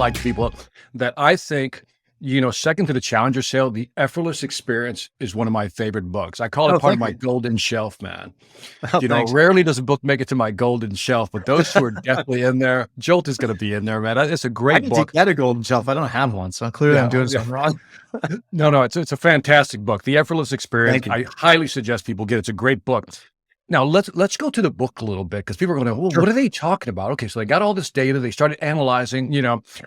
highlight to people that I think, second to the Challenger sale, the Effortless Experience is one of my favorite books. I call it Oh, part of thank my you. golden shelf, man. Oh, thanks. Rarely does a book make it to my golden shelf, but those two are definitely in there. Jolt is going to be in there, man. It's a I great need to book. get a golden shelf. I don't have one, so clearly I'm Yeah, doing yeah. something wrong. No, it's a fantastic book. The Effortless Experience. Thank you. I highly suggest people get it. It's a great book. Now let's go to the book a little bit because people are going to, well, Sure. what are they talking about? Okay, so they got all this data. They started analyzing,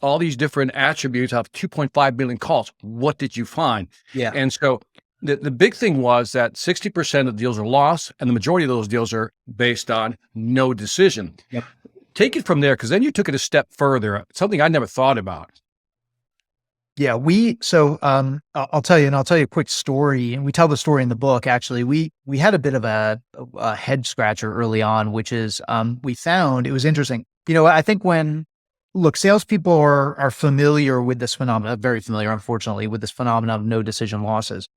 all these different attributes of 2.5 million calls. What did you find? Yeah. And so the big thing was that 60% of deals are lost, and the majority of those deals are based on no decision. Yep. Take it from there, because then you took it a step further, something I never thought about. Yeah, I'll tell you, and I'll tell you a quick story. And we tell the story in the book. Actually, we had a bit of a head scratcher early on, which is we found it was interesting. I think salespeople are familiar with this phenomenon, very familiar, unfortunately, with this phenomenon of no decision losses,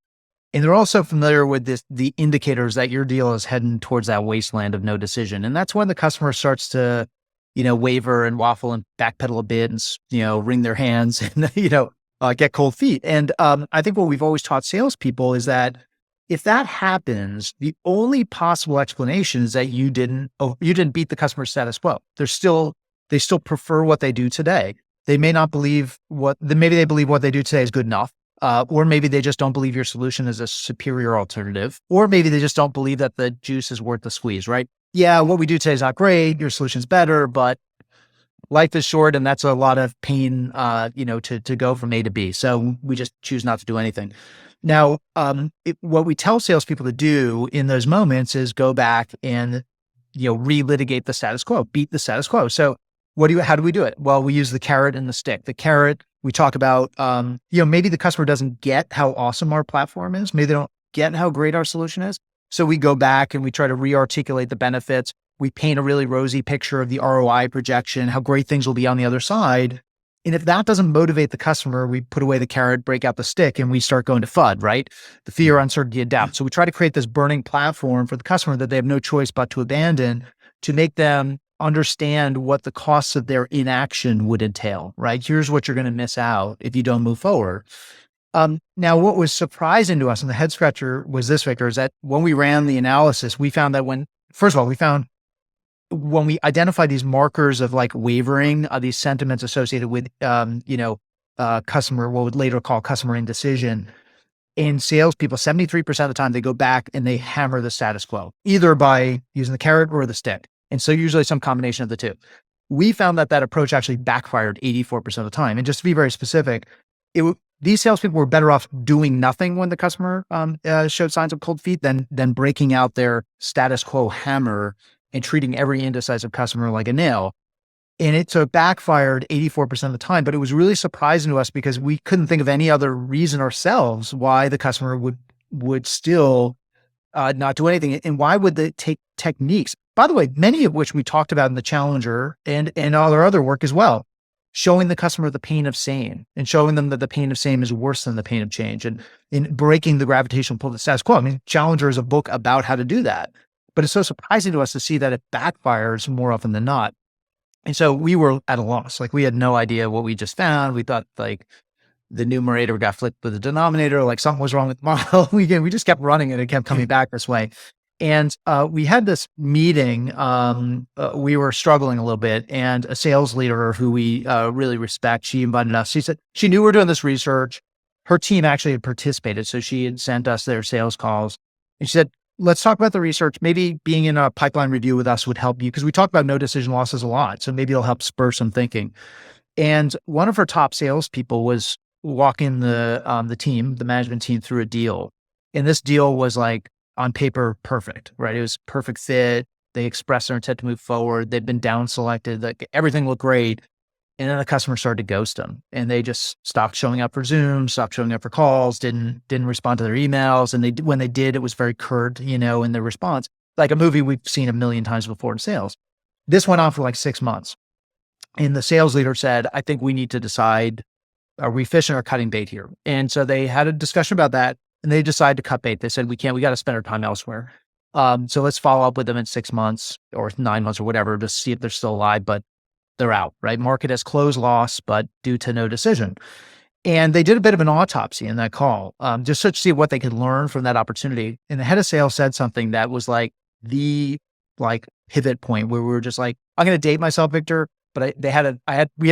and they're also familiar with the indicators that your deal is heading towards that wasteland of no decision, and that's when the customer starts to, waver and waffle and backpedal a bit, and wring their hands and get cold feet. And I think what we've always taught salespeople is that if that happens, the only possible explanation is that you didn't beat the customer status quo. They still prefer what they do today. They may not believe maybe they believe what they do today is good enough. Or maybe they just don't believe your solution is a superior alternative. Or maybe they just don't believe that the juice is worth the squeeze, right? Yeah, what we do today is not great. Your solution's better, but life is short, and that's a lot of pain, to go from A to B. So we just choose not to do anything. Now, what we tell salespeople to do in those moments is go back and, relitigate the status quo, beat the status quo. So how do we do it? Well, we use the carrot and the stick. The carrot, we talk about, maybe the customer doesn't get how awesome our platform is. Maybe they don't get how great our solution is. So we go back and we try to re-articulate the benefits. We paint a really rosy picture of the ROI projection, how great things will be on the other side. And if that doesn't motivate the customer, we put away the carrot, break out the stick, and we start going to FUD, right? The fear, uncertainty, and doubt. So we try to create this burning platform for the customer that they have no choice but to abandon, to make them understand what the costs of their inaction would entail, right? Here's what you're going to miss out if you don't move forward. Now, what was surprising to us, and the head scratcher was this, Victor, is that when we ran the analysis, we found that when we identify these markers of like wavering, these sentiments associated with, customer, what would later call customer indecision, in salespeople, 73% of the time they go back and they hammer the status quo, either by using the carrot or the stick. And so usually some combination of the two. We found that approach actually backfired 84% of the time. And just to be very specific, these salespeople were better off doing nothing when the customer showed signs of cold feet than breaking out their status quo hammer and treating every indecisive customer like a nail. And it backfired 84% of the time, but it was really surprising to us because we couldn't think of any other reason ourselves why the customer would still not do anything. And why would they take techniques, by the way, many of which we talked about in the Challenger and all our other work as well, showing the customer the pain of same and showing them that the pain of same is worse than the pain of change, and in breaking the gravitational pull of the status quo. I mean, Challenger is a book about how to do that. But it's so surprising to us to see that it backfires more often than not. And so we were at a loss. Like, we had no idea what we just found. We thought like the numerator got flipped with the denominator, like something was wrong with the model. We just kept running it. It kept coming back this way. And we had this meeting. We were struggling a little bit, and a sales leader who we really respect, she invited us. She said she knew we were doing this research. Her team actually had participated. So she had sent us their sales calls. And she said, let's talk about the research. Maybe being in a pipeline review with us would help you, because we talk about no decision losses a lot. So maybe it'll help spur some thinking. And one of her top salespeople was walking the team, the management team, through a deal. And this deal was like, on paper, perfect, right? It was perfect fit. They expressed their intent to move forward. They'd been down selected. Like, everything looked great. And then the customer started to ghost them, and they just stopped showing up for Zoom, stopped showing up for calls, didn't respond to their emails. And when they did, it was very curt, in their response, like a movie we've seen a million times before in sales. This went on for like 6 months. And the sales leader said, I think we need to decide, are we fishing or cutting bait here? And so they had a discussion about that, and they decided to cut bait. They said, we got to spend our time elsewhere. So let's follow up with them in 6 months or 9 months or whatever to see if they're still alive. But they're out, right? Market has closed loss, but due to no decision. And they did a bit of an autopsy in that call, just to see what they could learn from that opportunity. And the head of sales said something that was like the pivot point where we were just like, I'm going to date myself, Victor, but we had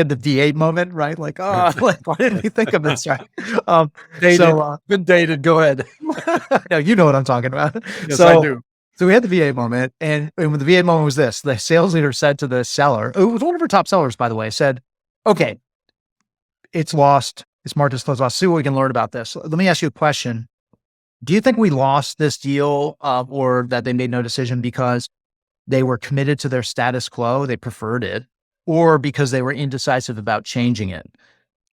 the V8 moment, right? Like, oh, like, why didn't we think of this? Right? Dated, been dated. Go ahead. No, you know what I'm talking about. Yes, I do. So we had the V8 moment, and when the V8 moment was this, the sales leader said to the seller, it was one of our top sellers, by the way, said, okay, it's lost. It's market's closed loss. See what we can learn about this. Let me ask you a question. Do you think we lost this deal or that they made no decision because they were committed to their status quo, they preferred it, or because they were indecisive about changing it?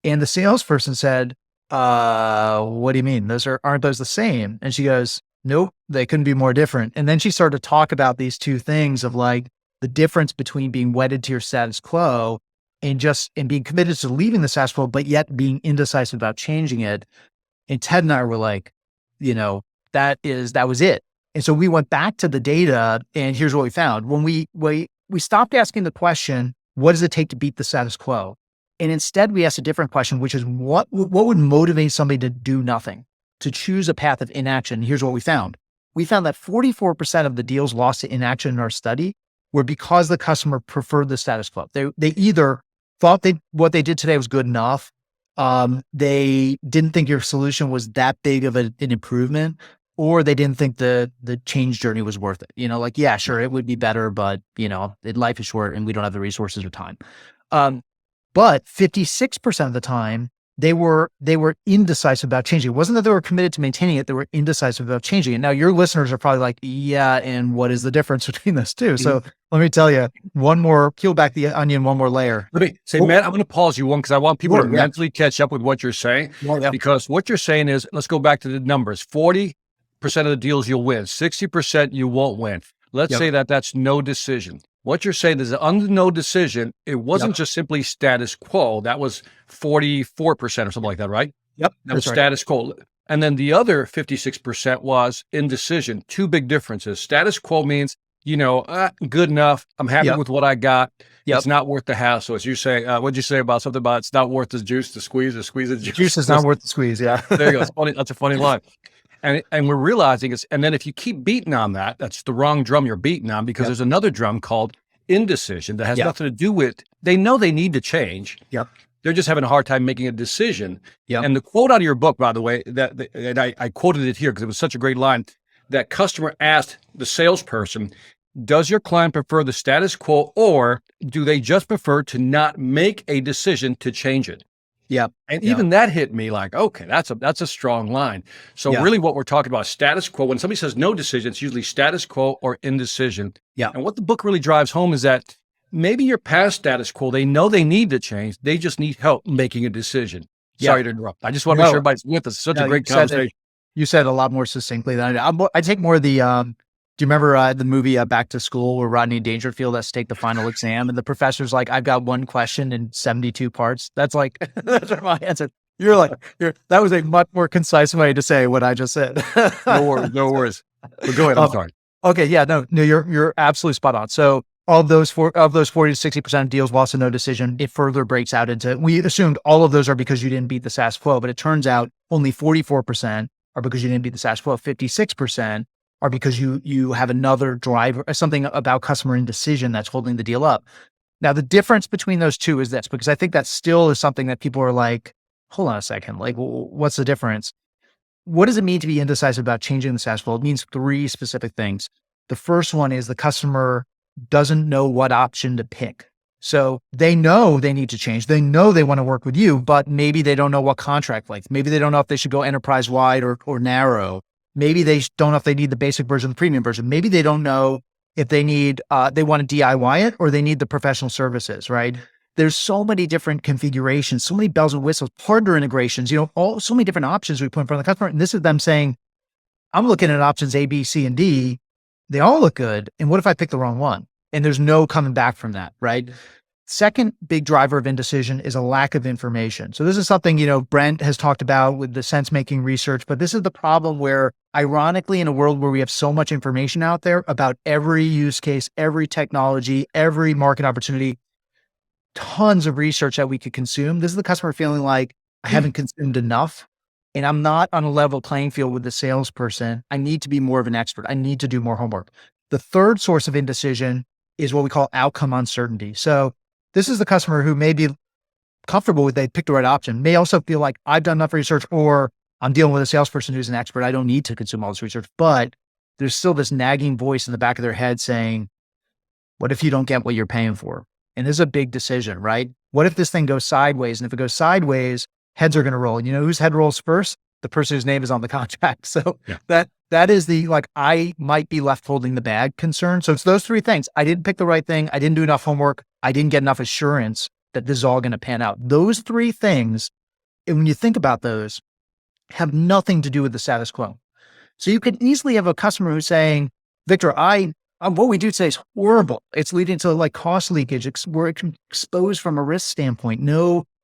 And the salesperson said, what do you mean? Aren't those the same? And she goes, nope, they couldn't be more different. And then she started to talk about these two things of like the difference between being wedded to your status quo and being committed to leaving the status quo, but yet being indecisive about changing it. And Ted and I were like, that was it. And so we went back to the data, and here's what we found. When we stopped asking the question, what does it take to beat the status quo? And instead we asked a different question, which is what would motivate somebody to do nothing, to choose a path of inaction? Here's what we found. We found that 44% of the deals lost to inaction in our study were because the customer preferred the status quo. They either thought what they did today was good enough. They didn't think your solution was that big of an improvement, or they didn't think the change journey was worth it. Like, yeah, sure, it would be better, but life is short and we don't have the resources or time. But 56% of the time, they were indecisive about changing. It wasn't that they were committed to maintaining it, they were indecisive about changing it. Now, your listeners are probably like, yeah, and what is the difference between those two? So let me tell you, peel back the onion one more layer. Let me say, Matt, I'm going to pause you because I want people to mentally catch up with what you're saying. Because what you're saying is, let's go back to the numbers. 40% of the deals you'll win, 60% you won't win. Let's say that's no decision. What you're saying is that under no decision, it wasn't just simply status quo. That was 44% or something like that, right? Yep. That was status quo. And then the other 56% was indecision. Two big differences. Status quo means, good enough. I'm happy with what I got. It's not worth the hassle. As you say, what'd you say about something about it's not worth the juice to squeeze, the squeeze of juice? Juice is not worth the squeeze. Yeah. There you go. It's funny. That's a funny line. And we're realizing and then if you keep beating on that, that's the wrong drum you're beating on, because there's another drum called indecision that has nothing to do with, they know they need to change. They're just having a hard time making a decision. And the quote out of your book, by the way, and I quoted it here because it was such a great line, that customer asked the salesperson, does your client prefer the status quo, or do they just prefer to not make a decision to change it? And even that hit me like, okay, that's a strong line. So really what we're talking about is status quo. When somebody says no decision, it's usually status quo or indecision. And what the book really drives home is that maybe you're past status quo. They know they need to change. They just need help making a decision. Sorry to interrupt. I just want to make sure everybody's with us. It's such a great conversation. You said a lot more succinctly than I did. I take more of the, do you remember the movie Back to School where Rodney Dangerfield has to take the final exam and the professor's like, I've got one question in 72 parts. That's like, that's my answer. That was a much more concise way to say what I just said. No worries. But go ahead. I'm sorry. Okay. Yeah, no, you're absolutely spot on. So of those 40 to 60% of deals lost to no decision, it further breaks out into, we assumed all of those are because you didn't beat the status quo, but it turns out only 44% are because you didn't beat the status quo. 56% are because you have another driver, something about customer indecision that's holding the deal up. Now, the difference between those two is this, because I think that still is something that people are like, hold on a second, like, what's the difference? What does it mean to be indecisive about changing the status quo? It means three specific things. The first one is the customer doesn't know what option to pick. So they know they need to change. They know they want to work with you, but maybe they don't know what contract length. Maybe they don't know if they should go enterprise wide or narrow. Maybe they don't know if they need the basic version, the premium version. Maybe they don't know if they need, they want to DIY it or they need the professional services, right? There's so many different configurations, so many bells and whistles, partner integrations, so many different options we put in front of the customer. And this is them saying, I'm looking at options A, B, C, and D. They all look good. And what if I pick the wrong one? And there's no coming back from that, right? Second big driver of indecision is a lack of information. So this is something, Brent has talked about with the sense-making research, but this is the problem where, ironically, in a world where we have so much information out there about every use case, every technology, every market opportunity, tons of research that we could consume. This is the customer feeling like I haven't consumed enough and I'm not on a level playing field with the salesperson. I need to be more of an expert. I need to do more homework. The third source of indecision is what we call outcome uncertainty. So this is the customer who may be comfortable with they picked the right option, may also feel like I've done enough research or I'm dealing with a salesperson who's an expert. I don't need to consume all this research, but there's still this nagging voice in the back of their head saying, what if you don't get what you're paying for? And this is a big decision, right? What if this thing goes sideways? And if it goes sideways, heads are going to roll. And you know whose head rolls first? The person whose name is on the contract. So that is the, like, I might be left holding the bag concern. So it's those three things. I didn't pick the right thing. I didn't do enough homework. I didn't get enough assurance that this is all going to pan out. Those three things, and when you think about those, have nothing to do with the status quo. So you could easily have a customer who's saying, Victor, what we do today is horrible. It's leading to like cost leakage. We're exposed from a risk standpoint.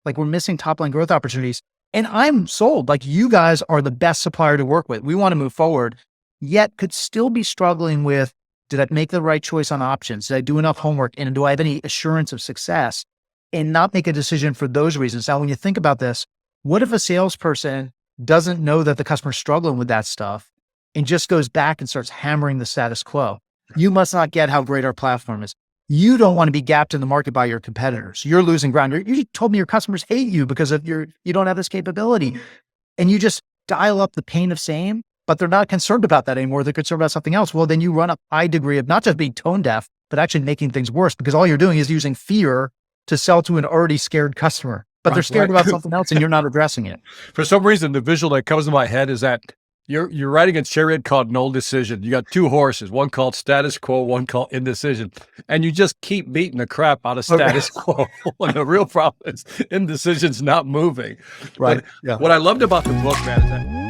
Like we're missing top line growth opportunities. And I'm sold, like you guys are the best supplier to work with. We want to move forward, yet could still be struggling with, did I make the right choice on options? Did I do enough homework? And do I have any assurance of success? And not make a decision for those reasons. Now, when you think about this, what if a salesperson doesn't know that the customer's struggling with that stuff and just goes back and starts hammering the status quo? You must not get how great our platform is. You don't want to be gapped in the market by your competitors. You're losing ground. You told me your customers hate you because of you don't have this capability. And you just dial up the pain of same, but they're not concerned about that anymore. They're concerned about something else. Well, then you run a high degree of not just being tone deaf, but actually making things worse because all you're doing is using fear to sell to an already scared customer, but they're scared about something else and you're not addressing it. For some reason, the visual that comes to my head is that you're riding a chariot called no decision. You got two horses, one called status quo, one called indecision. And you just keep beating the crap out of status quo. And the real problem is indecision's not moving. Right. But what I loved about the book, man, is that